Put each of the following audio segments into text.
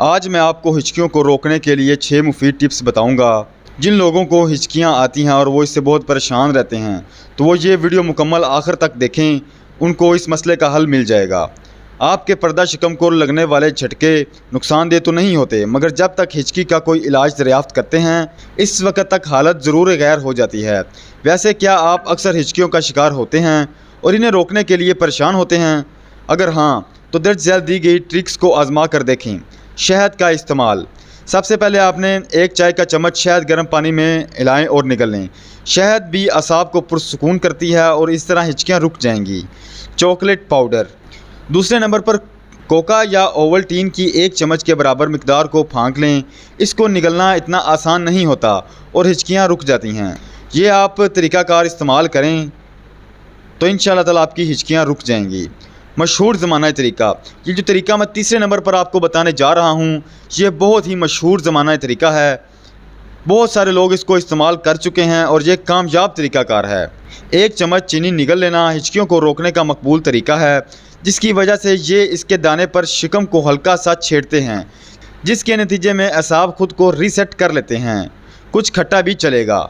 आज मैं आपको हिचकियों को रोकने के लिए 6 मुफीद टिप्स बताऊंगा। जिन लोगों को हिचकियां आती हैं और वो इससे बहुत परेशान रहते हैं तो वो ये वीडियो मुकम्मल आखिर तक देखें, उनको इस मसले का हल मिल जाएगा। आपके पर्दा शिकम को लगने वाले झटके नुकसानदेह तो नहीं होते, मगर जब तक हिचकी का कोई इलाज दरियाफ्त करते हैं इस वक्त तक हालत ज़रूर गैर हो जाती है। वैसे क्या आप अक्सर हिचकियों का शिकार होते हैं और इन्हें रोकने के लिए परेशान होते हैं? अगर हाँ तो दर्ज झेल दी गई ट्रिक्स को आजमा कर देखें। शहद का इस्तेमाल। सबसे पहले आपने 1 चाय का चम्मच शहद गर्म पानी में हिलाएं और निगल लें। शहद भी असाब को पुरसुकून करती है और इस तरह हिचकियाँ रुक जाएंगी। Chocolate powder. दूसरे नंबर पर कोका या ओवल्टीन की 1 चम्मच के बराबर मिकदार को फाँक लें। इसको निगलना इतना आसान नहीं होता और हिचकियाँ रुक जाती हैं। ये आप तरीक़ाकार इस्तेमाल करें तो इंशाअल्लाह ताला आपकी हिचकियाँ रुक जाएंगी। मशहूर ज़माना तरीका। ये जो तरीका मैं तीसरे नंबर पर आपको बताने जा रहा हूँ ये बहुत ही मशहूर ज़माना तरीका है। बहुत सारे लोग इसको इस्तेमाल कर चुके हैं और ये कामयाब तरीक़ाकार है। 1 चम्मच चीनी निगल लेना हिचकियों को रोकने का मकबूल तरीका है, जिसकी वजह से ये इसके दाने पर शिकम को हल्का सा छेड़ते हैं, जिसके नतीजे में असाब खुद को रीसेट कर लेते हैं। कुछ खट्टा भी चलेगा।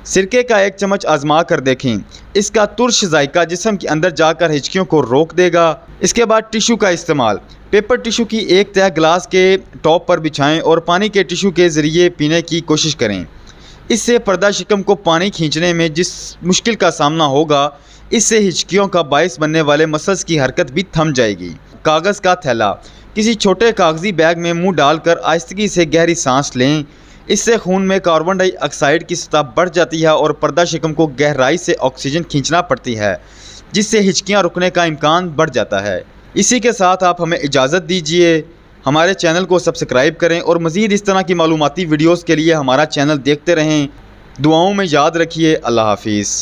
सिरके का 1 चम्मच आजमा कर देखें। इसका तुर्श जायका जिस्म के अंदर जाकर हिचकियों को रोक देगा। इसके बाद टिशू का इस्तेमाल। पेपर टिशू की 1 तह गिलास के टॉप पर बिछाएं और पानी के टिशू के ज़रिए पीने की कोशिश करें। इससे पर्दा शिकम को पानी खींचने में जिस मुश्किल का सामना होगा, इससे हिचकियों का बायस बनने वाले मसल्स की हरकत भी थम जाएगी। कागज़ का थैला। किसी छोटे कागजी बैग में मुँह डालकर आहिस्तगी से गहरी सांस लें। इससे खून में कार्बन डाइऑक्साइड की सतह बढ़ जाती है और पर्दा शिकम को गहराई से ऑक्सीजन खींचना पड़ती है, जिससे हिचकियां रुकने का इम्कान बढ़ जाता है। इसी के साथ आप हमें इजाज़त दीजिए। हमारे चैनल को सब्सक्राइब करें और मज़ीद इस तरह की मालूमाती वीडियोज़ के लिए हमारा चैनल देखते रहें। दुआओं में याद रखिए। अल्लाह हाफिज़।